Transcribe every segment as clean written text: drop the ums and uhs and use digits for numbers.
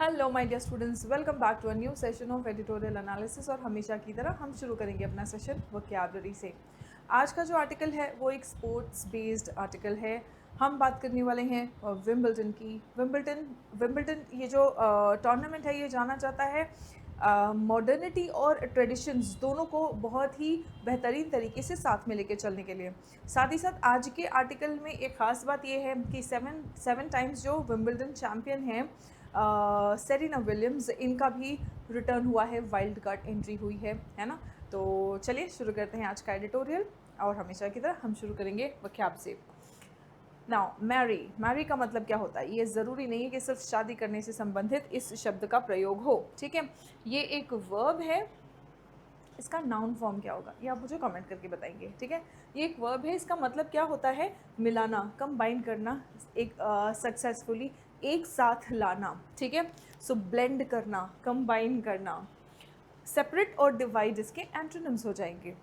Hello my dear students, welcome back to a new session of editorial analysis. और हमेशा की तरह हम शुरू करेंगे अपना सेशन वोकैबुलरी से। आज का जो आर्टिकल है वो एक स्पोर्ट्स बेस्ड आर्टिकल है। हम बात करने वाले हैं विंबलडन की। विंबलडन ये जो टूर्नामेंट है ये जाना जाता है मॉडर्निटी और ट्रेडिशंस दोनों को बहुत ही बेहतरीन तरीके से साथ में लेके चलने के लिए। साथ ही साथ आज के आर्टिकल में एक ख़ास बात ये है कि सेवन टाइम्स जो विंबलडन चैम्पियन हैं सेरेना विलियम्स, इनका भी रिटर्न हुआ है, वाइल्ड कार्ड एंट्री हुई है ना। तो चलिए शुरू करते हैं आज का एडिटोरियल। और हमेशा की तरह हम शुरू करेंगे वक्याब से। नाउ मैरी का मतलब क्या होता है? ये ज़रूरी नहीं है कि सिर्फ शादी करने से संबंधित इस शब्द का प्रयोग हो, ठीक है। ये एक वर्ब है। इसका नाउन फॉर्म क्या होगा ये आप मुझे कमेंट करके बताएंगे, ठीक है। ये एक वर्ब है, इसका मतलब क्या होता है? मिलाना, कंबाइन करना, एक सक्सेसफुली एक साथ लाना, ठीक है। सो ब्लेंड करना, कंबाइन करना। सेपरेट और डिवाइड इसके एंटोनिम्स हो जाएंगे।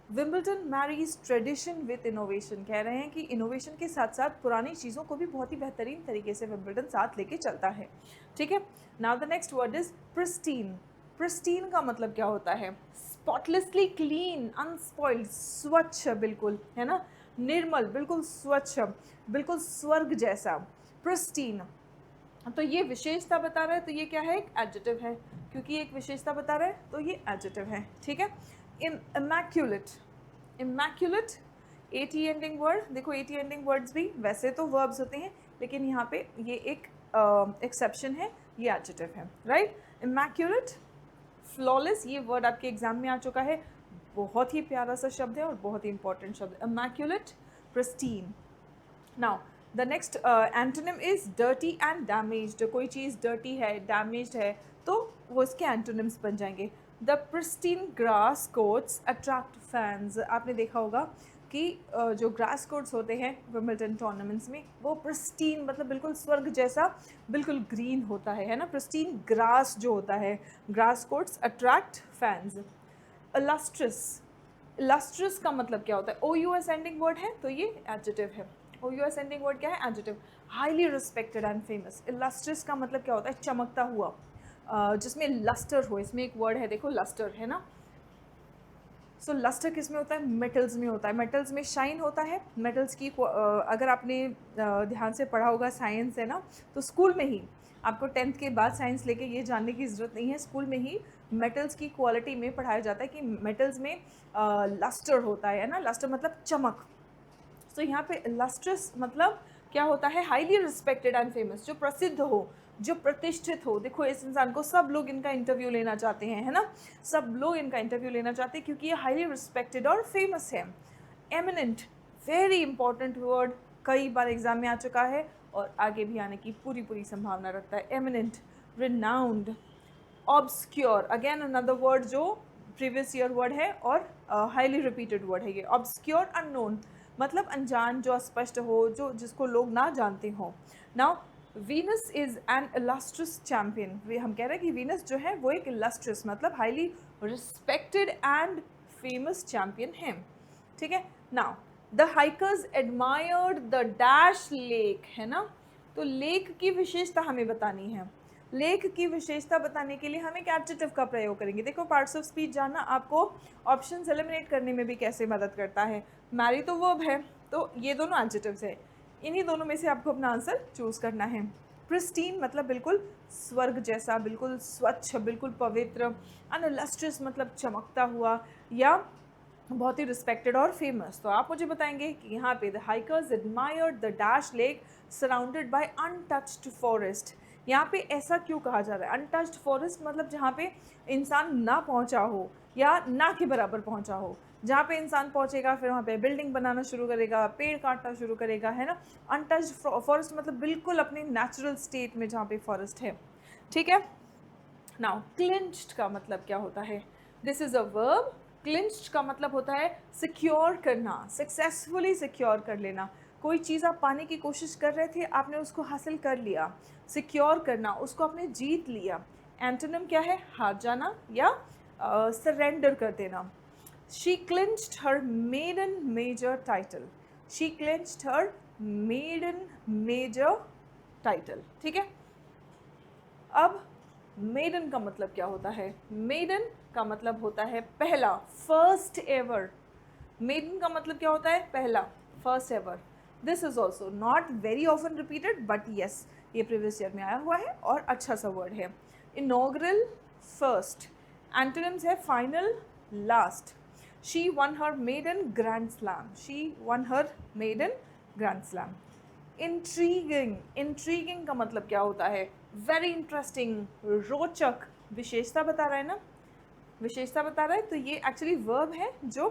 Wimbledon marries tradition with innovation, कह रहे हैं कि इनोवेशन के साथ साथ पुरानी चीज़ों को भी बहुत ही बेहतरीन तरीके से विंबलडन साथ लेके चलता है, ठीक है। Now the next word is pristine. Pristine का मतलब क्या होता है? स्पॉटलेसली क्लीन, अनस्पॉइल्ड, स्वच्छ बिल्कुल, है ना, निर्मल, बिल्कुल स्वच्छ, बिल्कुल स्वर्ग जैसा, प्रिस्टीन। तो ये विशेषता बता रहा है, तो ये क्या है? एक एडजेक्टिव है, क्योंकि एक विशेषता बता रहा है तो ये एडजेक्टिव है, ठीक है। Immaculate, immaculate eighty ending word. देखो एटी एंडिंग वर्ड्स भी वैसे तो वर्ब्स होते हैं, लेकिन यहाँ पे ये एक एक्सेप्शन है, ये एडजेक्टिव है, राइट। इमैक्यूलेट, फ्लॉलेस, ये वर्ड आपके एग्जाम में आ चुका है, बहुत ही प्यारा सा शब्द है और बहुत ही इंपॉर्टेंट शब्द है, immaculate, pristine. Now the next antonym is dirty and damaged. कोई चीज़ डर्टी है, डैमेज्ड है, तो वो इसके एंटोनिम्स बन जाएंगे। The pristine grass coats attract fans. आपने देखा होगा कि जो ग्रास कोट्स होते हैं विंबलडन टूर्नामेंट्स में, वो प्रिस्टीन मतलब बिल्कुल स्वर्ग जैसा, बिल्कुल ग्रीन होता है ना। प्रिस्टीन ग्रास जो होता है, grass coats attract fans. Illustrious, illustrious का मतलब क्या होता है? O U S ending word है तो ये एडजेक्टिव है। O U S ending word क्या है? Adjective. Highly respected and famous. Illustrious का मतलब क्या होता है? चमकता हुआ, जिसमें लस्टर हो। इसमें एक वर्ड है, देखो लस्टर, है ना। सो लस्टर किस में होता है? मेटल्स में होता है। मेटल्स में शाइन होता है। मेटल्स की अगर आपने ध्यान से पढ़ा होगा साइंस, है ना, तो स्कूल में ही आपको 10th के बाद साइंस लेके ये जानने की ज़रूरत नहीं है, स्कूल में ही मेटल्स की क्वालिटी में पढ़ाया जाता है कि मेटल्स में लस्टर होता है ना। लस्टर मतलब चमक। सो यहाँ पे लस्ट्रस मतलब क्या होता है? हाईली रिस्पेक्टेड एंड फेमस, जो प्रसिद्ध हो, जो प्रतिष्ठित हो। देखो इस इंसान को सब लोग इनका इंटरव्यू लेना चाहते हैं, है ना, सब लोग इनका इंटरव्यू लेना चाहते हैं क्योंकि ये हाईली रिस्पेक्टेड और फेमस है। एमिनेंट, वेरी इंपॉर्टेंट वर्ड, कई बार एग्जाम में आ चुका है और आगे भी आने की पूरी पूरी संभावना रखता है। Eminent, renowned. Obscure, again another word जो प्रीवियस ईयर वर्ड है और हाईली रिपीटेड वर्ड है ये। ऑब्सक्योर, अननोन, मतलब अनजान, जो अस्पष्ट हो, जो जिसको लोग ना जानते हों। Now Venus is an illustrious champion. हम कह रहे हैं कि वीनस जो है वो एक इलस्ट्रस मतलब highly respected and famous champion है, ठीक है। Now the hikers admired the dash lake, है ना। तो लेक की विशेषता हमें बतानी है। लेख की विशेषता बताने के लिए हम एक एडजेक्टिव का प्रयोग करेंगे। देखो पार्ट्स ऑफ स्पीच जानना आपको ऑप्शंस एलिमिनेट करने में भी कैसे मदद करता है। मैरी तो वर्ब है, तो ये दोनों एडजेक्टिव्स है, इन्हीं दोनों में से आपको अपना आंसर चूज करना है। प्रिस्टीन मतलब बिल्कुल स्वर्ग जैसा, बिल्कुल स्वच्छ, बिल्कुल पवित्र। अनइलस्ट्रियस मतलब चमकता हुआ या बहुत ही रिस्पेक्टेड और फेमस। तो आप मुझे बताएंगे कि यहाँ पे the hikers admired the dash lake surrounded by untouched forest. यहाँ पे ऐसा क्यों कहा जा रहा है? अनटच्ड फॉरेस्ट मतलब जहाँ पे इंसान ना पहुँचा हो या ना के बराबर पहुँचा हो। जहाँ पे इंसान पहुँचेगा फिर वहाँ पे बिल्डिंग बनाना शुरू करेगा, पेड़ काटना शुरू करेगा, है ना। अनटच्ड फॉरेस्ट मतलब बिल्कुल अपने नेचुरल स्टेट में जहाँ पे फॉरेस्ट है, ठीक है। नाउ क्लिंच्ड का मतलब क्या होता है? This is a verb. Clinched का मतलब होता है सिक्योर करना, सक्सेसफुली सिक्योर कर लेना। कोई चीज़ आप पाने की कोशिश कर रहे थे, आपने उसको हासिल कर लिया। सिक्योर करना, उसको आपने जीत लिया। एंटोनिम क्या है? हार जाना या सरेंडर कर देना। She clinched her maiden major title. She clinched her maiden major title, ठीक है। अब मेडन का मतलब क्या होता है? मेडन का मतलब होता है पहला, फर्स्ट एवर। मेडन का मतलब क्या होता है? पहला, first ever. This is also not very often repeated, but yes, ये प्रीवियस ईयर में आया हुआ है और अच्छा सा वर्ड है। Inaugural, first. एंटोनिम्स है final, last. She won her maiden grand slam, she won her maiden grand slam. Intriguing, intriguing का मतलब क्या होता है? वेरी इंटरेस्टिंग, रोचक, विशेषता बता रहा है ना, विशेषता बता रहा है, तो ये एक्चुअली वर्ब है जो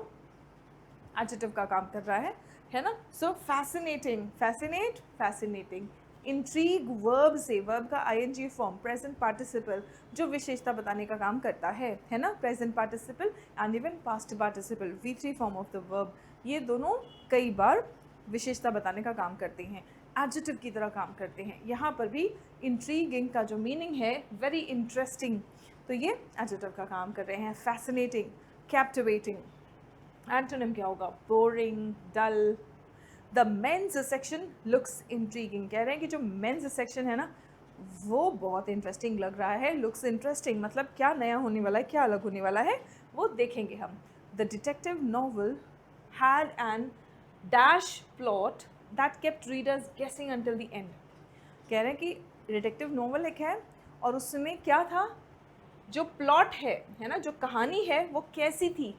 एडजेक्टिव का काम कर रहा है ना। So fascinating, fascinate, fascinating. Intrigue verb से, वर्ब का आईएनजी फॉर्म, प्रेजेंट पार्टिसिपल, जो विशेषता बताने का काम करता है ना, present participle and even past participle, V3 form of the verb, ये दोनों कई बार विशेषता बताने का काम करते हैं, एडजेक्टिव की तरह काम करते हैं। यहाँ पर भी इंट्रीगिंग का जो मीनिंग है वेरी इंटरेस्टिंग, तो ये एडजेक्टिव का काम कर रहे हैं। Fascinating, captivating. एंटोनिम क्या होगा? Boring, dull. The men's section looks intriguing, कह रहे हैं कि जो मेंस सेक्शन है ना वो बहुत इंटरेस्टिंग लग रहा है। लुक्स इंटरेस्टिंग मतलब क्या नया होने वाला है, क्या अलग होने वाला है, वो देखेंगे हम। The detective novel had an dash plot that kept readers गेसिंग अंटिल द एंड। कह रहे हैं कि डिटेक्टिव नॉवल एक है और उसमें क्या था, जो प्लॉट है ना, जो कहानी है वो कैसी थी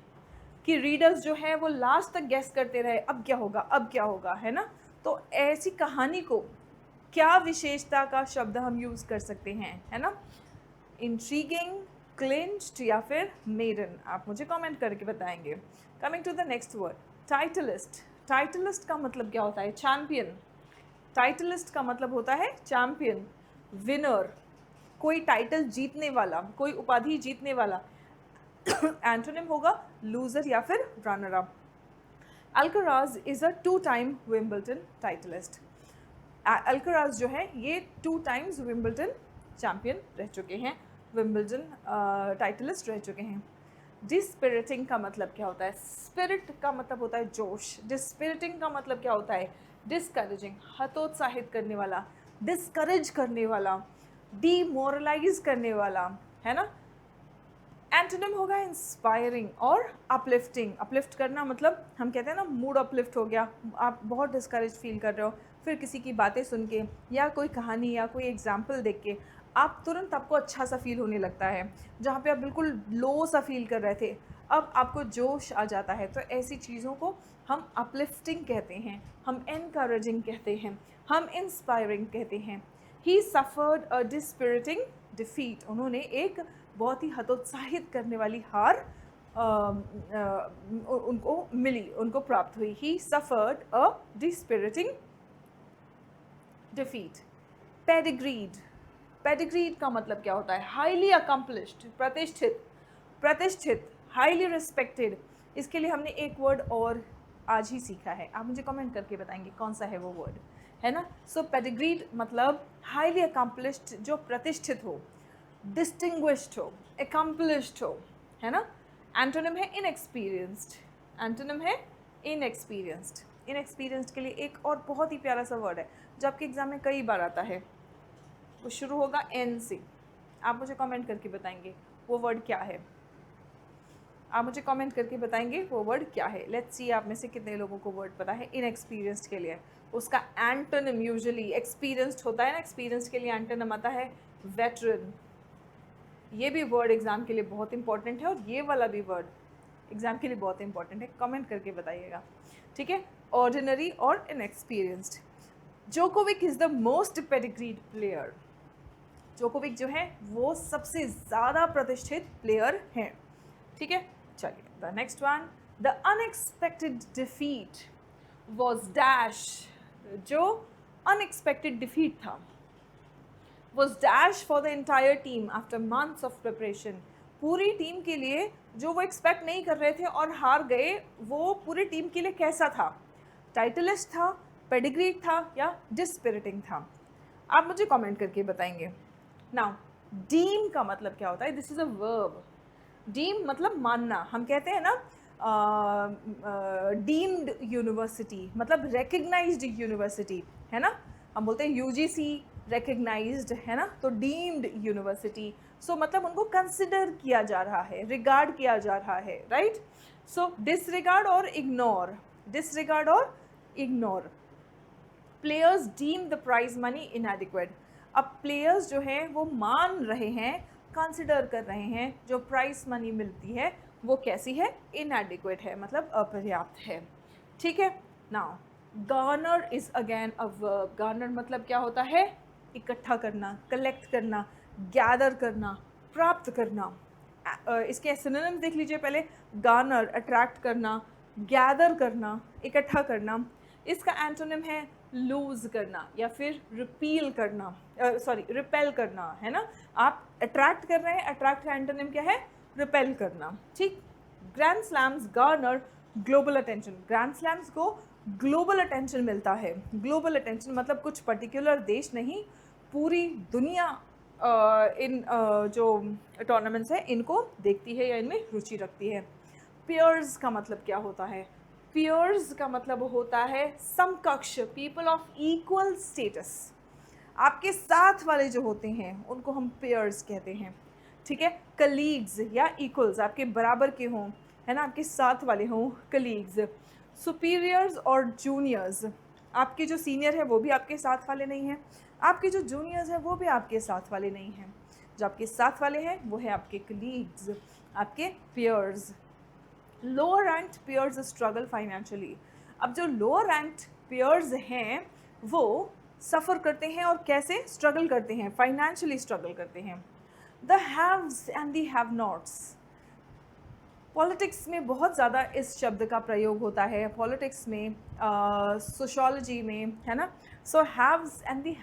कि रीडर्स जो है वो लास्ट तक गेस करते रहे, अब क्या होगा, अब क्या होगा, है ना। तो ऐसी कहानी को क्या विशेषता का शब्द हम यूज़ कर सकते हैं, है ना? इंट्रीगिंग, क्लिंच्ड या फिर मेडन, आप मुझे कमेंट करके बताएंगे। Coming to the next word, titlist. Titlist का मतलब क्या होता है? चैम्पियन। टाइटलिस्ट का मतलब होता है चैम्पियन, विनर, कोई टाइटल जीतने वाला, कोई उपाधि जीतने वाला। एंटोनिम होगा लूजर या फिर runner up. Alcaraz is a 2 time Wimbledon titlist. Alcaraz जो है ये 2 टाइम्स विंबलटन चैंपियन रह चुके हैं, विंबलटन टाइटलिस्ट रह चुके हैं। डिस्पिरिटिंग का मतलब क्या होता है? स्पिरिट का मतलब होता है जोश। डिस्पिरिटिंग का मतलब क्या होता है? डिस्करेजिंग, हतोत्साहित करने वाला, डिस्करेज करने वाला, डीमोरलाइज करने वाला, है ना। एंटोनिम होगा इंस्पायरिंग और अपलिफ्टिंग। अपलिफ्ट करना मतलब हम कहते हैं ना मूड अपलिफ्ट हो गया, आप बहुत डिस्करेज फील कर रहे हो, फिर किसी की बातें सुन के या कोई कहानी या कोई एग्जाम्पल देख के आप तुरंत, आपको अच्छा सा फील होने लगता है। जहाँ पे आप बिल्कुल लो सा फील कर रहे थे, अब आपको जोश आ जाता है। तो ऐसी चीज़ों को हम अपलिफ्टिंग कहते हैं, हम एनकरेजिंग कहते हैं, हम इंस्पायरिंग कहते हैं। ही सफ़र्ड अ डिस्पिरिटिंग डिफीट, उन्होंने एक बहुत ही हतोत्साहित करने वाली हार उनको मिली, उनको प्राप्त हुई। ही सफ़र्ड अ डिस्पिरिटिंग डिफीट। पेडिग्रीड, पेडिग्रीड का मतलब क्या होता है? हाईली अकम्पलिश्ड, प्रतिष्ठित, प्रतिष्ठित, हाईली रिस्पेक्टेड। इसके लिए हमने एक वर्ड और आज ही सीखा है, आप मुझे कमेंट करके बताएंगे कौन सा है वो वर्ड, है ना। सो पेडिग्रीड मतलब हाईली अकम्पलिश्ड, जो प्रतिष्ठित हो, डिस्टिंग्विश्ड हो, अकम्पलिश्ड हो, है ना। एंटोनिम है इनएक्सपीरियंस्ड, एंटोनिम है इनएक्सपीरियंस्ड। इनएक्सपीरियंस्ड के लिए एक और बहुत ही प्यारा सा वर्ड है जो आपके एग्जाम में कई बार आता है, वो शुरू होगा एन से। आप मुझे कमेंट करके बताएंगे वो वर्ड क्या है, आप मुझे कमेंट करके बताएंगे वो वर्ड क्या है। लेट्स सी आप में से कितने लोगों को वर्ड पता है इनएक्सपीरियंस्ड के लिए। उसका एंटोनिम यूजुअली एक्सपीरियंस्ड होता है ना, एक्सपीरियंस्ड के लिए एंटोनिम आता है वेटरन। ये भी वर्ड एग्जाम के लिए बहुत इंपॉर्टेंट है और ये वाला भी वर्ड एग्जाम के लिए बहुत इंपॉर्टेंट है, कमेंट करके बताइएगा, ठीक है। ऑर्डिनरी और inexperienced. Djokovic is the most pedigreed player, Djokovic जो है वो सबसे ज़्यादा प्रतिष्ठित प्लेयर हैं, ठीक है। चलिए the next one, the unexpected defeat was dash, जो अनएक्सपेक्टेड डिफीट था was dash for the entire team after months of preparation. पूरी टीम के लिए जो वो एक्सपेक्ट नहीं कर रहे थे और हार गए, वो पूरी टीम के लिए कैसा था? टाइटलिस्ट था, पेडिग्रीड था या डिस्पिरिटिंग था? आप मुझे कमेंट करके बताएंगे। नाउ डीम का मतलब क्या होता है? This is a verb. Deem मतलब मानना, हम कहते हैं ना डीम्ड यूनिवर्सिटी मतलब रिकग्नाइज्ड यूनिवर्सिटी, है ना। हम बोलते हैं यूजीसी, रिकग्नाइज्ड, है ना, तो डीम्ड यूनिवर्सिटी, सो मतलब उनको कंसिडर किया जा रहा है, रिगार्ड किया जा रहा है, राइट। सो डिसरिगार्ड और इग्नोर, डिसरिगार्ड और ignore. Players deem the prize money inadequate. अब प्लेयर्स जो हैं वो मान रहे हैं, कंसिडर कर रहे हैं जो प्राइज मनी मिलती है वो कैसी है, इनएडिक्वेट है, मतलब अपर्याप्त है, ठीक है। Now Garner is again a verb. Garner मतलब क्या होता है, इकट्ठा करना, कलेक्ट करना, गैदर करना, प्राप्त करना। इसके सिनोनिम्स देख लीजिए पहले। गार्नर अट्रैक्ट करना, गैदर करना, इकट्ठा करना। इसका एंटोनिम है लूज करना या फिर रिपील करना, सॉरी रिपेल करना, है ना। आप अट्रैक्ट कर रहे हैं, अट्रैक्ट का एंटोनिम क्या है, रिपेल करना, ठीक। Grand slams Garner global attention. Grand slams को ग्लोबल अटेंशन मिलता है। ग्लोबल अटेंशन मतलब कुछ पर्टिकुलर देश नहीं, पूरी दुनिया इन जो टूर्नामेंट्स है इनको देखती है या इनमें रुचि रखती है। पियर्स का मतलब क्या होता है, पियर्स का मतलब होता है समकक्ष, पीपल ऑफ इक्वल स्टेटस। आपके साथ वाले जो होते हैं उनको हम पेयर्स कहते हैं, ठीक है। कलीग्स या इक्वल्स, आपके बराबर के हों, है ना, आपके साथ वाले हों, कलीग्स। सुपीरियर्स और जूनियर्स, आपके जो सीनियर है वो भी आपके साथ वाले नहीं हैं, आपके जो जूनियर्स हैं वो भी आपके साथ वाले नहीं हैं। जो आपके साथ वाले हैं वो है आपके कलीग्स, आपके pairs. Lower ranked pairs struggle financially. अब जो लोअर रैंक्ड पेयर्स हैं वो सफ़र करते हैं, और कैसे स्ट्रगल करते हैं, फाइनेंशियली स्ट्रगल करते हैं। The haves and the have knots. Politics में बहुत ज़्यादा इस शब्द का प्रयोग होता है, पॉलिटिक्स में, सोशोलॉजी में, है ना। So haves and the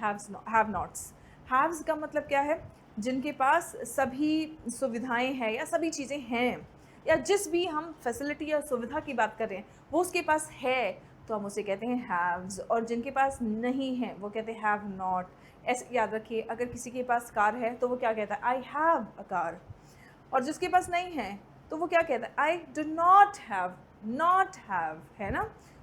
have nots. Haves का मतलब क्या है, जिनके पास सभी सुविधाएं हैं या सभी चीज़ें हैं, या जिस भी हम फैसिलिटी या सुविधा की बात कर रहे हैं वो उसके पास है, तो हम उसे कहते हैं हैव्स। और जिनके पास नहीं है वो कहते हैं हैव नॉट। ऐसे याद रखिए, अगर किसी के पास कार है तो वो क्या कहता है, आई हैव अ कार। और जिसके पास नहीं है तो वो क्या कहता है, I do not have, not have, है ना।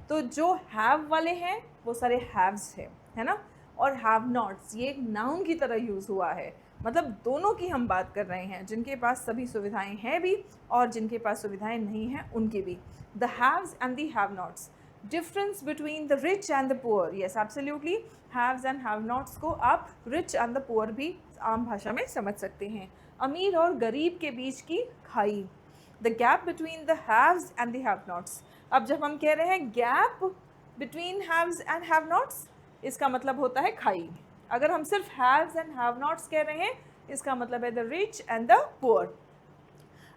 तो जो हैव वाले हैं वो सारे हैव्स है ना। और हैव नॉट्स ये एक नाउन की तरह यूज़ हुआ है, मतलब दोनों की हम बात कर रहे हैं, जिनके पास सभी सुविधाएं हैं भी और जिनके पास सुविधाएं नहीं हैं उनकी भी। The haves and the have knots. Difference between the rich and the poor, yes absolutely. Haves and have nots को आप रिच एंड द पुअर भी आम भाषा में समझ सकते हैं। अमीर और गरीब के बीच की खाई, the gap between the haves and the have knots. अब जब हम कह रहे हैं gap between haves and have nots, इसका मतलब होता है खाई। अगर हम सिर्फ हैव्स एंड हैव नॉट्स कह रहे हैं इसका मतलब है the rich and the poor.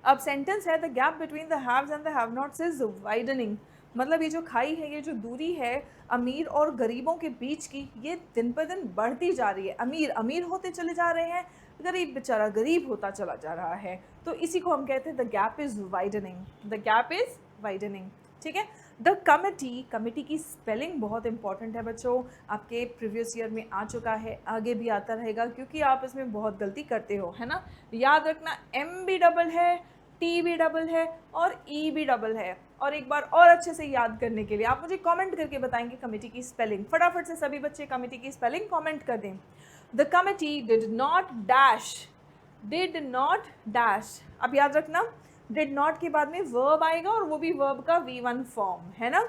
अब सेंटेंस है the gap between the haves and the have knots is widening, मतलब ये जो खाई है, ये जो दूरी है अमीर और गरीबों के बीच की, ये दिन पर दिन बढ़ती जा रही है। अमीर अमीर होते चले जा रहे हैं, गरीब बेचारा गरीब होता चला जा रहा है। तो इसी को हम कहते हैं the gap is widening, the gap is widening, ठीक है। द कमिटी, कमिटी की स्पेलिंग बहुत इंपॉर्टेंट है बच्चों, आपके प्रीवियस ईयर में आ चुका है, आगे भी आता रहेगा, क्योंकि आप इसमें बहुत गलती करते हो, है ना। याद रखना, एम भी डबल है, टी भी डबल है और ई भी डबल है। और एक बार और अच्छे से याद करने के लिए आप मुझे कमेंट करके बताएंगे कमिटी की स्पेलिंग। फटाफट से सभी बच्चे कमिटी की स्पेलिंग कमेंट कर दें। The committee did not dash, did not dash. अब याद रखना, डिड नॉट के बाद में वर्ब आएगा और वो भी वर्ब का V1 फॉर्म, है ना।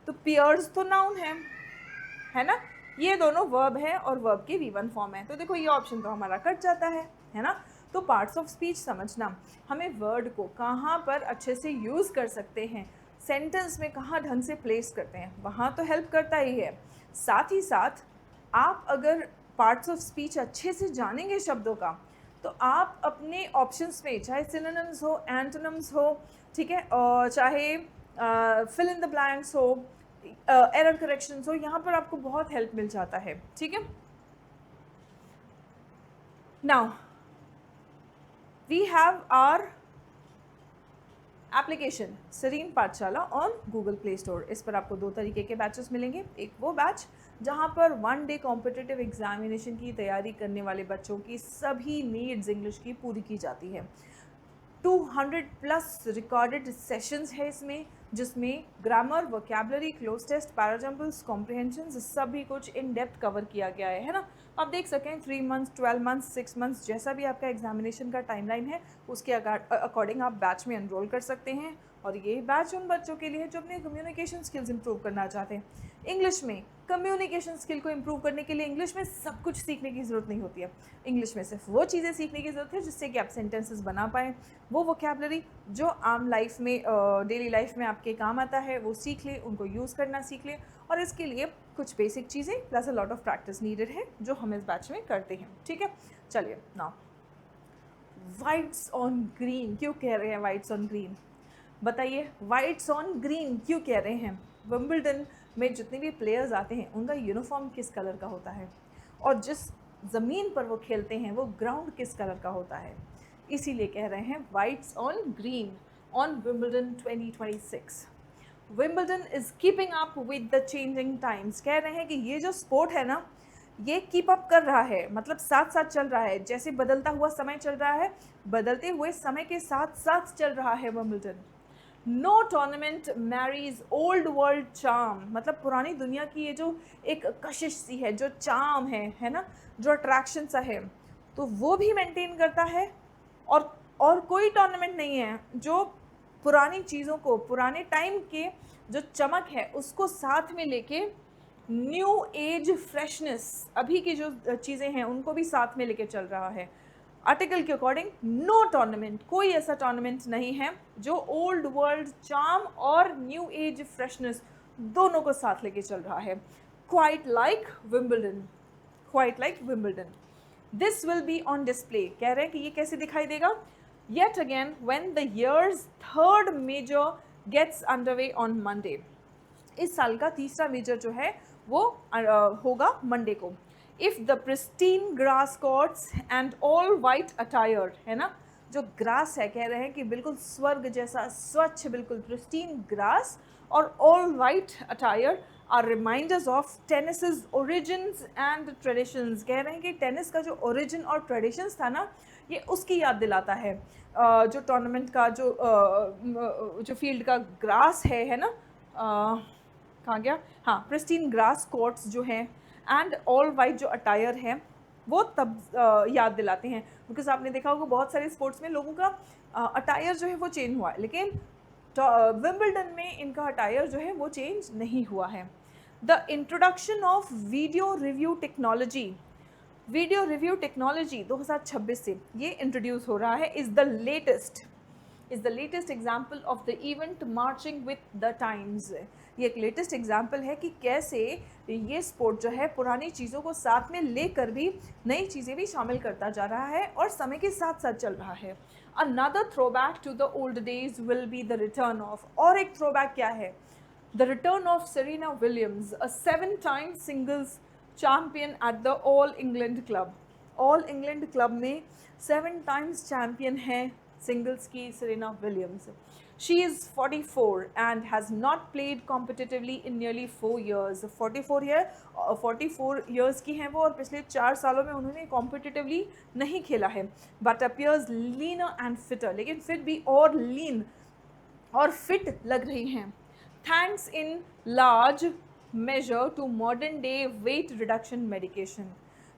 तो पियर्स तो नाउन है ना, ये दोनों वर्ब है और वर्ब के V1 फॉर्म है। तो देखो ये ऑप्शन तो हमारा कट जाता है ना। तो पार्ट्स ऑफ स्पीच समझना, हमें वर्ड को कहाँ पर अच्छे से यूज़ कर सकते हैं, सेंटेंस में कहाँ ढंग से प्लेस करते हैं, वहाँ तो हेल्प करता ही है। साथ ही साथ आप अगर पार्ट्स ऑफ स्पीच अच्छे से जानेंगे शब्दों का, तो आप अपने ऑप्शंस में चाहे सिनोनिम्स हो, एंटोनिम्स हो, ठीक है, और चाहे फिल इन द ब्लैंक्स हो, एरर करेक्शंस हो, यहाँ पर आपको बहुत हेल्प मिल जाता है, ठीक है। Now we have our application Sareen Pathshala on Google play store. इस पर आपको 2 तरीके के बैचेस मिलेंगे। एक वो बैच जहाँ पर 1 डे कॉम्पिटिटिव एग्जामिनेशन की तैयारी करने वाले बच्चों की सभी नीड्स इंग्लिश की पूरी की जाती है। 200+ रिकॉर्डेड सेशंस है इसमें, जिसमें grammar, vocabulary, cloze test, पैराजम्पल्स, comprehensions, सभी कुछ इन डेप्थ कवर किया गया है ना। आप देख सकें 3 मंथ्स, 12 मंथ्स, 6 मंथ्स, जैसा भी आपका एग्जामिनेशन का टाइमलाइन है उसके अकॉर्डिंग आप बैच में एनरोल कर सकते हैं। और ये बैच उन बच्चों के लिए जो अपने कम्युनिकेशन स्किल्स इंप्रूव करना चाहते हैं। इंग्लिश में कम्युनिकेशन स्किल को इम्प्रूव करने के लिए इंग्लिश में सब कुछ सीखने की ज़रूरत नहीं होती है। इंग्लिश में सिर्फ वो चीज़ें सीखने की ज़रूरत है जिससे कि आप सेंटेंसेस बना पाएँ, वो वोकेबलरी जो आम लाइफ में डेली लाइफ में आपके काम आता है वो सीख लें, उनको यूज़ करना सीख लें। और इसके लिए कुछ बेसिक चीज़ें plus a lot of practice needed है जो हम इस बैच में करते हैं। ठीक है, चलिए नाउ वाइट्स ऑन ग्रीन क्यों कह रहे हैं? वाइट्स ऑन ग्रीन बताइए, वाइट्स ऑन ग्रीन क्यों कह रहे हैं? विंबलडन में जितने भी प्लेयर्स आते हैं उनका यूनिफॉर्म किस कलर का होता है, और जिस ज़मीन पर वो खेलते हैं वो ग्राउंड किस कलर का होता है, इसीलिए कह रहे हैं whites on green on Wimbledon 2026। Wimbledon is keeping up with the changing times. कह रहे हैं कि ये जो स्पोर्ट है ना, ये कीप अप कर रहा है, मतलब साथ साथ चल रहा है। जैसे बदलता हुआ समय चल रहा है, बदलते हुए समय के साथ साथ चल रहा है Wimbledon. No tournament marries old world charm, मतलब पुरानी दुनिया की ये जो एक कशिश सी है, जो चार्म है ना, जो अट्रैक्शन सा है, तो वो भी मेंटेन करता है। और कोई टूर्नामेंट नहीं है जो पुरानी चीज़ों को, पुराने टाइम के जो चमक है उसको साथ में लेके न्यू एज फ्रेशनेस, अभी की जो चीज़ें हैं उनको भी साथ में लेके चल रहा है। आर्टिकल के अकॉर्डिंग नो टूर्नामेंट, कोई ऐसा टूर्नामेंट नहीं है जो ओल्ड वर्ल्ड चार्म और न्यू एज फ्रेशनेस दोनों को साथ लेके चल रहा है। Quite like Wimbledon, quite like Wimbledon. This will be on display, कह रहे हैं कि ये कैसे दिखाई देगा? Yet again when the year's third major gets underway on Monday. इस साल का तीसरा मेजर जो है वो होगा मंडे को। If the pristine grass courts and all white attire, है ना, जो ग्रास है कह रहे हैं कि बिल्कुल स्वर्ग जैसा स्वच्छ, बिल्कुल प्रिस्टीन ग्रास और all white attire are reminders of tennis origins and traditions. कह रहे हैं कि टेनिस का जो ओरिजिन और ट्रेडिशंस था ना, ये उसकी याद दिलाता है। जो टूर्नामेंट का जो फील्ड का ग्रास है ना, कहाँ गया, हाँ, प्रिस्टीन ग्रास कोर्ट्स जो हैं एंड ऑल वाइट जो अटायर है वो तब याद दिलाते हैं। बिकॉज आपने देखा होगा बहुत सारे स्पोर्ट्स में लोगों का अटायर जो है वो चेंज हुआ है, लेकिन विंबलडन में इनका अटायर जो है वो चेंज नहीं हुआ है। The introduction of video review technology, video review technology 2026 से ये इंट्रोड्यूस हो रहा है, is the latest example of the event marching with the times. ये एक लेटेस्ट एग्जाम्पल है कि कैसे ये स्पोर्ट जो है पुरानी चीज़ों को साथ में लेकर भी नई चीज़ें भी शामिल करता जा रहा है और समय के साथ साथ चल रहा है। Another throwback to the old days will be the return of, और एक थ्रोबैक क्या है? The return of Serena Williams, a 7-time singles champion at the All England Club. All England Club में 7 times चैम्पियन है singles की Serena Williams. She is 44 and has not played competitively in nearly 4 years. 44 years की हैं वो और पिछले 4 सालों में उन्होंने कॉम्पिटिटिवली नहीं खेला है। But appears leaner and fitter, लेकिन फिर भी और लीन और फिट लग रही हैं। Thanks in large measure to modern day weight reduction medication।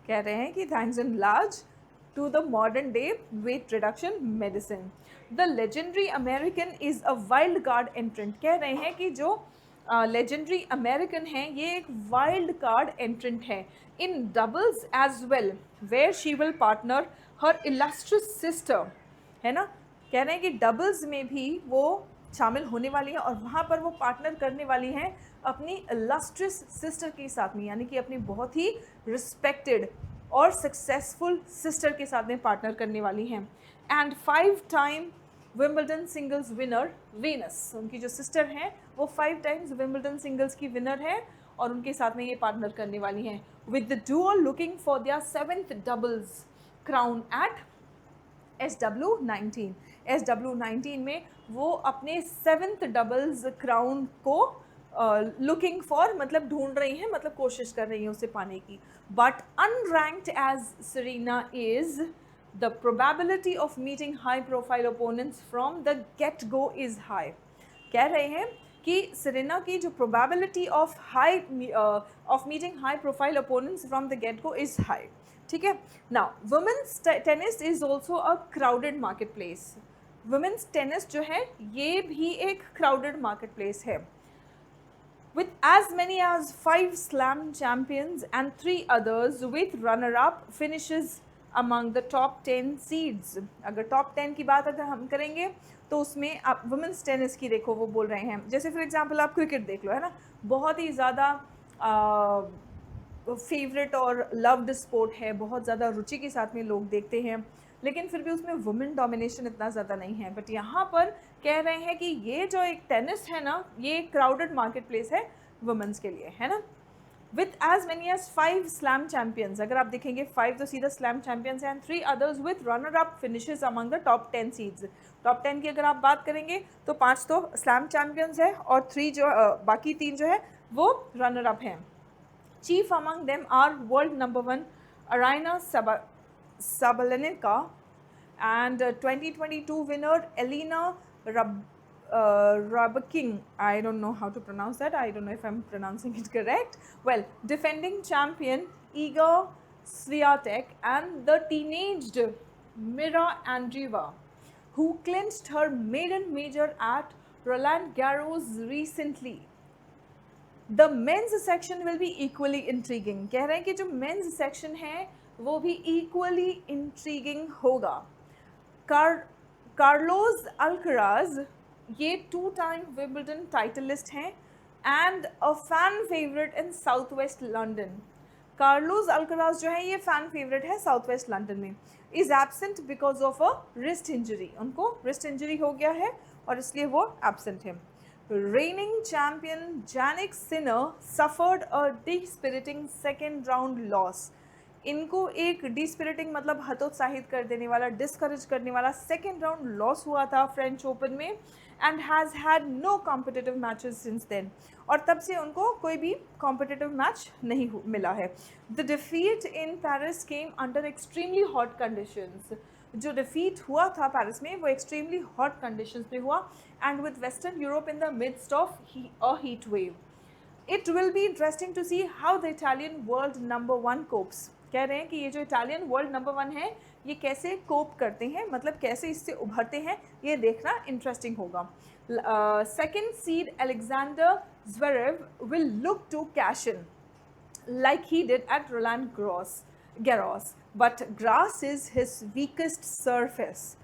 कह रहे हैं कि thanks in large to the modern day weight reduction medicine। The legendary American is a wild card entrant। कह रहे हैं कि जो legendary American है ये एक wild card entrant है in doubles as well, where she will partner her illustrious sister, है ना। कह रहे हैं कि डबल्स में भी वो शामिल होने वाली है और वहाँ पर वो पार्टनर करने वाली हैं अपनी illustrious सिस्टर के साथ में, यानी कि अपनी बहुत ही रिस्पेक्टेड और सक्सेसफुल सिस्टर के साथ में पार्टनर करने वाली हैं। And 5-time Wimbledon singles winner Venus, उनकी जो सिस्टर हैं वो 5 times विंबलडन सिंगल्स की विनर है और उनके साथ में ये पार्टनर करने वाली हैं। With the duo looking for their 7th doubles crown at SW19। SW19 में वो अपने 7th डबल्स क्राउन को लुकिंग फॉर मतलब ढूंढ रही हैं, मतलब कोशिश कर रही हैं उसे पाने की। But unranked as Serena is, the probability of meeting high profile opponents from the get go is high. कह रहे हैं कि सेरेना की जो probability of meeting high profile opponents from the get go is high, ठीक है। Now women's tennis is also a crowded market place. Women's tennis जो है ये भी एक क्राउडेड मार्केट प्लेस है, with as many as 5 slam champions and 3 others with runner-up finishes among the top 10 seeds। अगर top 10 की बात अगर हम करेंगे तो उसमें आप वुमेंस टेनिस की देखो, वो बोल रहे हैं जैसे फॉर एग्जांपल आप क्रिकेट देख लो, है ना, बहुत ही ज़्यादा फेवरेट और लव्ड स्पोर्ट है, बहुत ज़्यादा रुचि के साथ में लोग देखते हैं, लेकिन फिर भी उसमें वुमेन डोमिनेशन इतना ज़्यादा नहीं है। बट यहाँ पर कह रहे हैं कि ये जो एक टेनिस है ना, ये क्राउडेड मार्केट प्लेस है वुमेन्स के लिए, है ना। With as many as 5 slam champions, अगर आप देखेंगे 5 तो सीधा स्लैम चैम्पियंस हैं, and 3 others with runner up finishes among the top 10 seeds. Top 10 की अगर आप बात करेंगे तो 5 तो स्लैम चैम्पियंस है और 3 जो बाकी 3 जो है वो रनर अप हैं। Chief among them are world number 1 Aryna Sabalenka and 2022 winner Elena Rybakina. I don't know how to pronounce that. I don't know if I'm pronouncing it correct. Well, defending champion Iga Swiatek and the teenaged Mira Andreeva, who clinched her maiden major at Roland Garros recently. The men's section will be equally intriguing. कह रहे हैं कि जो men's section है वो भी equally intriguing होगा। Carlos Alcaraz ये 2 टाइम विंबलडन टाइटलिस्ट हैं and a fan favourite in south west London. Carlos Alcaraz जो है ये फैन फेवरेट है साउथ वेस्ट लंदन में। Is absent because of a wrist injury, उनको रिस्ट इंजरी हो गया है और इसलिए वो एब्सेंट है। reigning champion Jannik Sinner suffered a dispiriting second round loss। इनको एक डिस्पिरिटिंग मतलब हतोत्साहित कर देने वाला, डिस्करेज करने वाला सेकेंड राउंड लॉस हुआ था फ्रेंच ओपन में, and has had no competitive matches since then, और तब से उनको कोई भी कॉम्पिटिटिव मैच नहीं मिला है। The defeat in Paris came under extremely hot conditions. जो डिफीट हुआ था पेरिस में वो एक्सट्रीमली हॉट कंडीशंस में हुआ, and with Western Europe in the midst of a heat wave. It will be interesting to see how the Italian world number 1 copes. कह रहे हैं कि ये जो इटालियन वर्ल्ड नंबर 1 है ये कैसे कोप करते हैं, मतलब कैसे इससे उभरते हैं, ये देखना इंटरेस्टिंग होगा। Second seed Alexander Zverev will look to cash in like he did at Roland Garros, but grass is his weakest surface.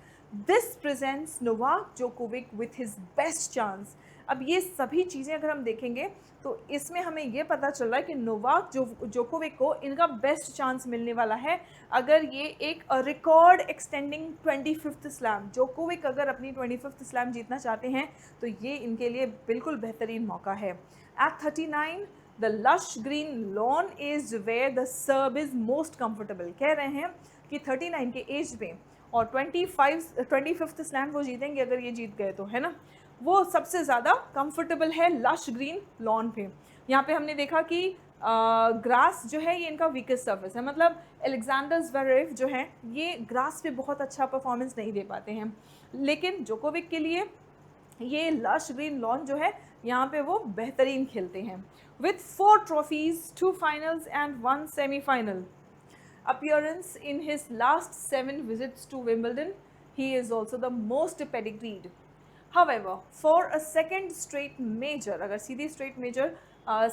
This presents Novak Djokovic with his best chance। अब ये सभी चीज़ें अगर हम देखेंगे तो इसमें हमें ये पता चल रहा है कि नोवाक जोकोविक को इनका बेस्ट चांस मिलने वाला है अगर ये एक record extending 25th slam, Djokovic अगर अपनी 25th स्लैम जीतना चाहते हैं तो ये इनके लिए बिल्कुल बेहतरीन मौका है। At 39 the lush green lawn is where the serve is most comfortable. कह रहे हैं कि 39 के एज में और 25th स्लैम वो जीतेंगे अगर ये जीत गए तो, है ना, वो सबसे ज़्यादा कंफर्टेबल है लश ग्रीन लॉन पे। यहाँ पे हमने देखा कि ग्रास जो है ये इनका वीकेस्ट सर्फेस है, मतलब अलेक्जेंडर ज़्वेरेव जो है ये ग्रास पे बहुत अच्छा परफॉर्मेंस नहीं दे पाते हैं, लेकिन जोकोविक के लिए ये लश ग्रीन लॉन जो है यहाँ पे वो बेहतरीन खेलते हैं। With 4 trophies, 2 finals and 1 semifinal appearance in his last 7 visits to Wimbledon, he is also the most pedigreed। However, for a second straight major, अगर सीधी straight major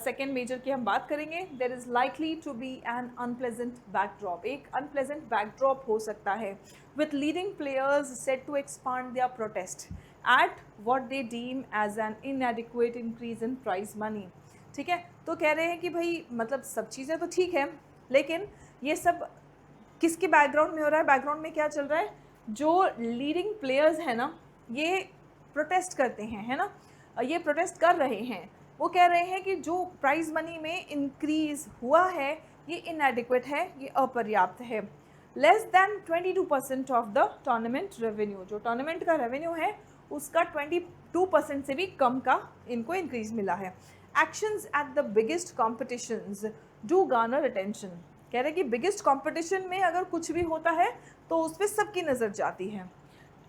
second major की हम बात करेंगे, there is likely to be an unpleasant backdrop। एक unpleasant backdrop हो सकता है, with leading players said to expand their protest at what they deem as an inadequate increase in prize money। ठीक है, तो कह रहे हैं कि भाई मतलब सब चीज़ें तो ठीक है, लेकिन ये सब किसके बैकग्राउंड में हो रहा है, बैकग्राउंड में क्या चल रहा है, जो लीडिंग प्लेयर्स हैं ना ये प्रोटेस्ट करते हैं, है ना, ये प्रोटेस्ट कर रहे हैं। वो कह रहे हैं कि जो प्राइज़ मनी में इंक्रीज़ हुआ है ये इनएडिक्वेट है, ये अपर्याप्त है। Less than 22% of the tournament revenue, जो टूर्नामेंट का रेवेन्यू है उसका 22% से भी कम का इनको इंक्रीज़ मिला है। Actions at the biggest competitions do Garner attention. कह रहे हैं कि बिगेस्ट कॉम्पिटिशन में अगर कुछ भी होता है तो उस पर सबकी नज़र जाती है।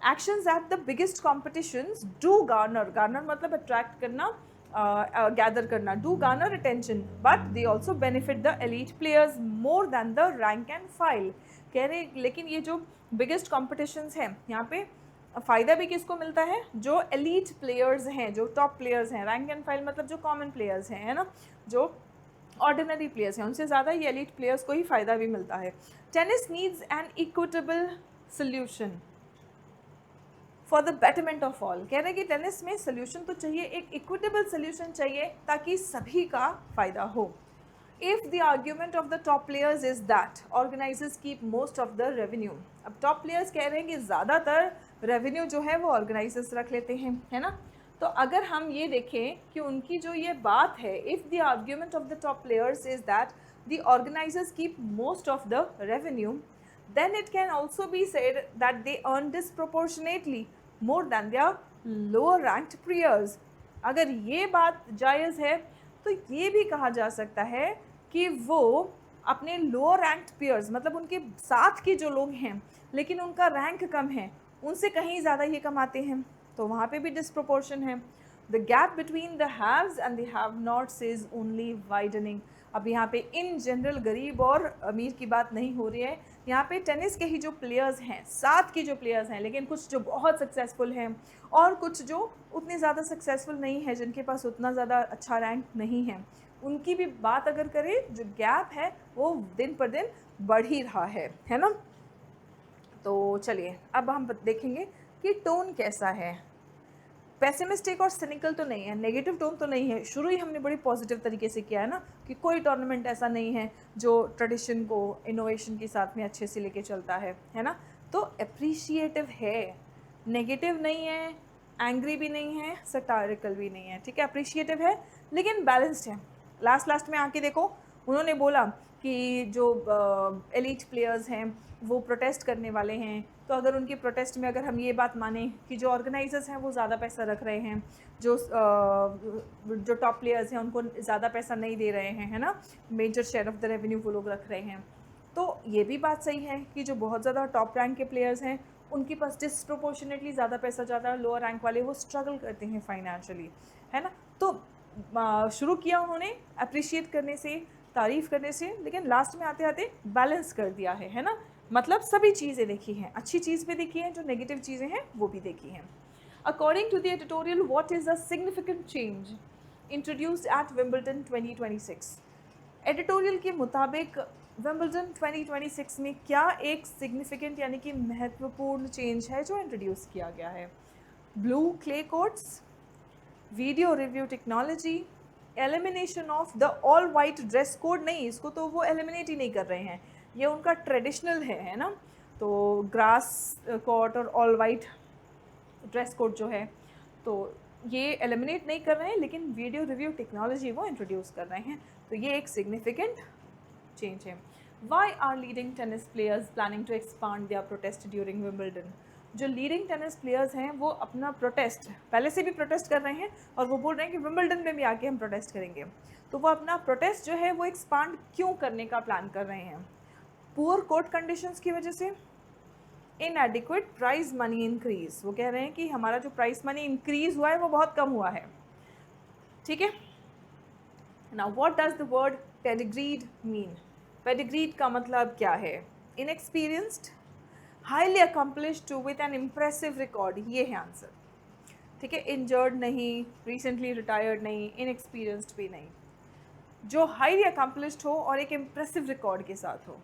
Actions at the biggest competitions do Garner, Garner मतलब अट्रैक्ट करना, गैदर करना, do Garner attention, but they also benefit the elite players more than the rank and file. कह रहे लेकिन ये जो बिगेस्ट कॉम्पिटिशन्स हैं यहाँ पे फ़ायदा भी किसको मिलता है, जो एलीट प्लेयर्स हैं, जो टॉप प्लेयर्स हैं। रैंक एंड फाइल मतलब जो कॉमन प्लेयर्स हैं, है ना, जो ऑर्डिनरी प्लेयर्स हैं, उनसे ज़्यादा ये एलीट प्लेयर्स को ही फ़ायदा भी मिलता है। Tennis needs an equitable solution for the betterment of all. कह रहे हैं कि टेनिस में सोल्यूशन तो चाहिए, एक इक्विटेबल सोल्यूशन चाहिए ताकि सभी का फ़ायदा हो। If the argument of the top players is that organisers keep most of the revenue. अब टॉप प्लेयर्स कह रहे हैं कि ज़्यादातर रेवेन्यू जो है वो ऑर्गेनाइजर्स रख लेते हैं, है ना। तो अगर हम ये देखें कि उनकी जो ये बात है, if the argument of the top players is that the organisers keep most of the revenue, then it can also be said that they earn disproportionately more than their lower ranked peers। अगर ये बात जायज़ है तो ये भी कहा जा सकता है कि वो अपने लोअर रैंक्ड पेयर्स, मतलब उनके साथ के जो लोग हैं लेकिन उनका रैंक कम है, उनसे कहीं ज़्यादा ये कमाते हैं, तो वहाँ पे भी डिस्प्रोपोर्शन है। The gap between the haves and the have knots is only widening. अब यहाँ पे इन जनरल गरीब और अमीर की बात नहीं हो रही है, यहाँ पे टेनिस के ही जो प्लेयर्स हैं, साथ के जो प्लेयर्स हैं, लेकिन कुछ जो बहुत सक्सेसफुल हैं और कुछ जो उतने ज़्यादा सक्सेसफुल नहीं है, जिनके पास उतना ज़्यादा अच्छा रैंक नहीं है, उनकी भी बात अगर करें, जो गैप है वो दिन पर दिन बढ़ ही रहा है ना। तो चलिए अब हम देखेंगे कि टोन कैसा है। पेसिमिस्टिक और सिनिकल तो नहीं है, नेगेटिव टोन तो नहीं है। शुरू ही हमने बड़ी पॉजिटिव तरीके से किया है ना, कि कोई टूर्नामेंट ऐसा नहीं है जो ट्रेडिशन को इनोवेशन के साथ में अच्छे से लेके चलता है ना। तो अप्रिशिएटिव है, नेगेटिव नहीं है, एंग्री भी नहीं है, सटारिकल भी नहीं है, ठीक है, अप्रिशिएटिव है लेकिन बैलेंस्ड है। लास्ट में आके देखो, उन्होंने बोला कि जो एलीट प्लेयर्स हैं वो प्रोटेस्ट करने वाले हैं, तो अगर उनके प्रोटेस्ट में अगर हम ये बात माने कि जो ऑर्गेनाइजर्स हैं वो ज़्यादा पैसा रख रहे हैं, जो टॉप प्लेयर्स हैं उनको ज़्यादा पैसा नहीं दे रहे हैं, है ना, major share of the revenue वो लोग रख रहे हैं, तो ये भी बात सही है कि जो बहुत ज़्यादा टॉप रैंक के प्लेयर्स हैं उनके पास डिस्प्रोपोर्शनेटली ज़्यादा पैसा जाता है, लोअर रैंक वाले वो स्ट्रगल करते हैं फाइनेंशियली, है ना। तो शुरू किया उन्होंने अप्रिशिएट करने से, तारीफ़ करने से, लेकिन लास्ट में आते आते बैलेंस कर दिया है ना। मतलब सभी चीज़ें देखी हैं, अच्छी चीज़ भी देखी हैं, जो नेगेटिव चीज़ें हैं वो भी देखी हैं। According to the editorial, what is a significant change introduced at Wimbledon 2026। Editorial के मुताबिक विंबलडन 2026 में क्या एक सिग्निफिकेंट यानी कि महत्वपूर्ण चेंज है जो इंट्रोड्यूस किया गया है। Blue clay courts, video review technology, elimination of the all white dress code. नहीं, इसको तो वो एलिमिनेट ही नहीं कर रहे हैं, ये उनका ट्रेडिशनल है ना। तो ग्रास कोट और ऑल वाइट ड्रेस कोड जो है तो ये एलिमिनेट नहीं कर रहे हैं, लेकिन वीडियो रिव्यू टेक्नोलॉजी वो इंट्रोड्यूस कर रहे हैं, तो ये एक सिग्निफिकेंट चेंज है। Why are leading tennis players planning to expand their protest during Wimbledon. जो लीडिंग टेनिस प्लेयर्स हैं वो अपना प्रोटेस्ट पहले से भी प्रोटेस्ट कर रहे हैं और वो बोल रहे हैं कि विंबलडन में भी आके हम प्रोटेस्ट करेंगे, तो वो अपना प्रोटेस्ट जो है वो एक्सपांड क्यों करने का प्लान कर रहे हैं। पुअर कोर्ट कंडीशंस की वजह से, इनएडिक्वेट प्राइज मनी इंक्रीज, वो कह रहे हैं कि हमारा जो प्राइस मनी इंक्रीज हुआ है वो बहुत कम हुआ है, ठीक है। Now what does the word pedigreed mean. Pedigreed का मतलब क्या है, inexperienced, highly accomplished with an impressive record, ये है आंसर, ठीक है। इंजर्ड नहीं, रिसेंटली रिटायर्ड नहीं, इनएक्सपीरियंस्ड भी नहीं, जो हाईली अकम्पलिश्ड हो और एक इम्प्रेसिव रिकॉर्ड के साथ हो।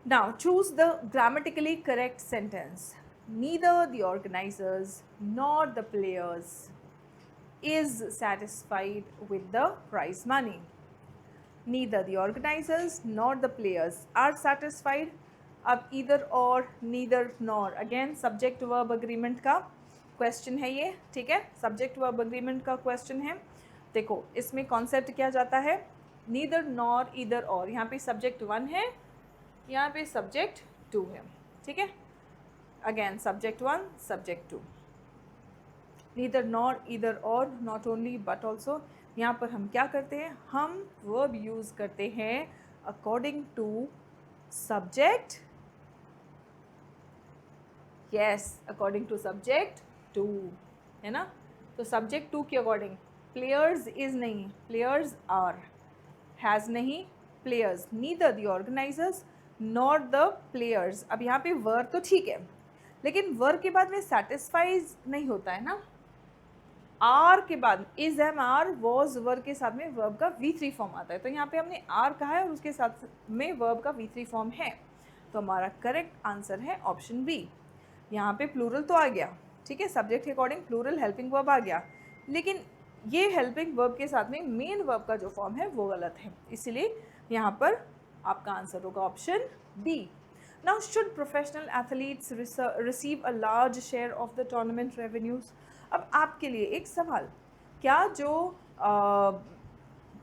Now choose the grammatically correct sentence. Neither the organizers nor the players is satisfied with the prize money. Neither the organizers nor the players are satisfied. अब either or, neither nor, again subject verb agreement का question है ये, ठीक है, subject verb agreement का question है। देखो इसमें concept क्या जाता है, neither nor either or, यहाँ पे subject 1 है, यहाँ पे सब्जेक्ट 2 है, ठीक है। Again subject 1 subject 2, neither nor either और, नॉट ओनली बट ऑल्सो। यहाँ पर हम क्या करते हैं, हम वर्ब यूज़ करते हैं according to subject yes, according to subject 2, है ना। तो सब्जेक्ट 2 के अकॉर्डिंग प्लेयर्स इज नहीं, प्लेयर्स आर, हैज़ नहीं, players, neither the organisers nor the players. अब यहाँ पे वर्ब तो ठीक है, लेकिन वर्ब के बाद में सेटिस्फाइज नहीं होता है ना। आर के बाद is, am, are, was, verb के साथ में वर्ब का V3 फॉर्म आता है। तो यहाँ पे हमने आर कहा है और उसके साथ में वर्ब का V3 फॉर्म है। तो हमारा करेक्ट आंसर है ऑप्शन बी। यहाँ पे प्लूरल तो आ गया, ठीक है, सब्जेक्ट के अकॉर्डिंग प्लूरल हेल्पिंग वर्ब आ गया, लेकिन ये हेल्पिंग वर्ब के साथ में मेन वर्ब का जो फॉर्म है वो गलत है, इसलिए यहाँ पर आपका आंसर होगा option B. Now should professional athletes receive a large share of the tournament revenues. अब आपके लिए एक सवाल, क्या जो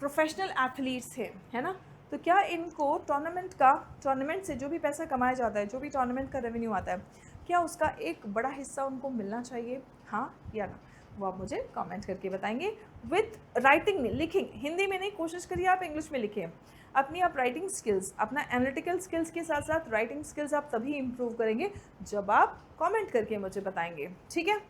प्रोफेशनल एथलीट्स हैं, है ना, तो क्या इनको टूर्नामेंट से जो भी पैसा कमाया जाता है, जो भी टूर्नामेंट का रेवेन्यू आता है, क्या उसका एक बड़ा हिस्सा उनको मिलना चाहिए, हाँ या ना? वो आप मुझे कमेंट करके बताएंगे विथ राइटिंग में, लिखेंगे, हिंदी में नहीं, कोशिश करिए आप इंग्लिश में लिखें। अपनी आप राइटिंग स्किल्स, अपना एनालिटिकल स्किल्स के साथ साथ राइटिंग स्किल्स आप तभी इम्प्रूव करेंगे जब आप कमेंट करके मुझे बताएंगे, ठीक है।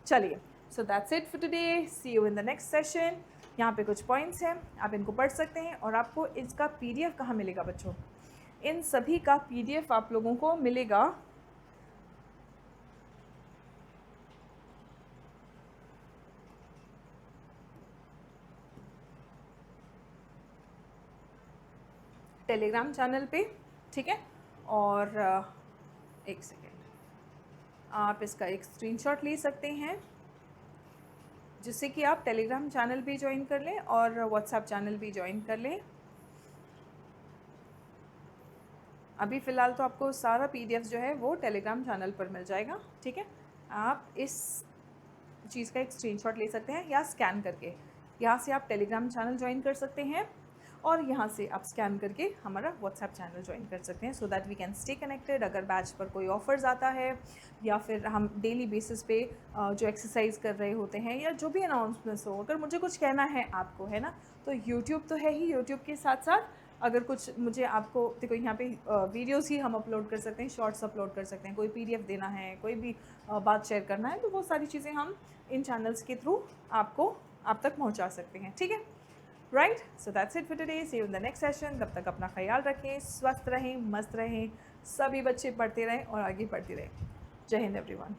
चलिए, so that's it for today, see you in the next session. यहाँ पे कुछ पॉइंट्स हैं, आप इनको पढ़ सकते हैं, और आपको इसका PDF कहाँ मिलेगा बच्चों? इन सभी का PDF आप लोगों को मिलेगा टेलीग्राम चैनल पे, ठीक है। और एक सेकेंड, आप इसका एक स्क्रीनशॉट ले सकते हैं, जिससे कि आप टेलीग्राम चैनल भी ज्वाइन कर लें और व्हाट्सएप चैनल भी ज्वाइन कर लें। अभी फ़िलहाल तो आपको सारा PDF जो है वो टेलीग्राम चैनल पर मिल जाएगा, ठीक है। आप इस चीज़ का एक स्क्रीनशॉट ले सकते हैं या स्कैन करके, यहाँ से आप टेलीग्राम चैनल ज्वाइन कर सकते हैं, और यहाँ से आप स्कैन करके हमारा व्हाट्सएप चैनल ज्वाइन कर सकते हैं, so that we can stay connected. अगर बैच पर कोई ऑफर्स आता है, या फिर हम डेली बेसिस पे जो एक्सरसाइज कर रहे होते हैं, या जो भी अनाउंसमेंट्स हो, अगर मुझे कुछ कहना है आपको, है ना, तो यूट्यूब तो है ही, यूट्यूब के साथ साथ अगर कुछ मुझे आपको, देखो यहाँ पे वीडियोस ही हम अपलोड कर सकते हैं, शॉर्ट्स अपलोड कर सकते हैं, कोई PDF देना है, कोई भी बात शेयर करना है, तो वो सारी चीज़ें हम इन चैनल्स के थ्रू आपको आप तक पहुँचा सकते हैं, ठीक है। Right, so that's it for today, see you in the next session. तब तक अपना ख्याल रखें, स्वस्थ रहें, मस्त रहें, सभी बच्चे पढ़ते रहें और आगे बढ़ते रहें। जय हिंद एवरीवन।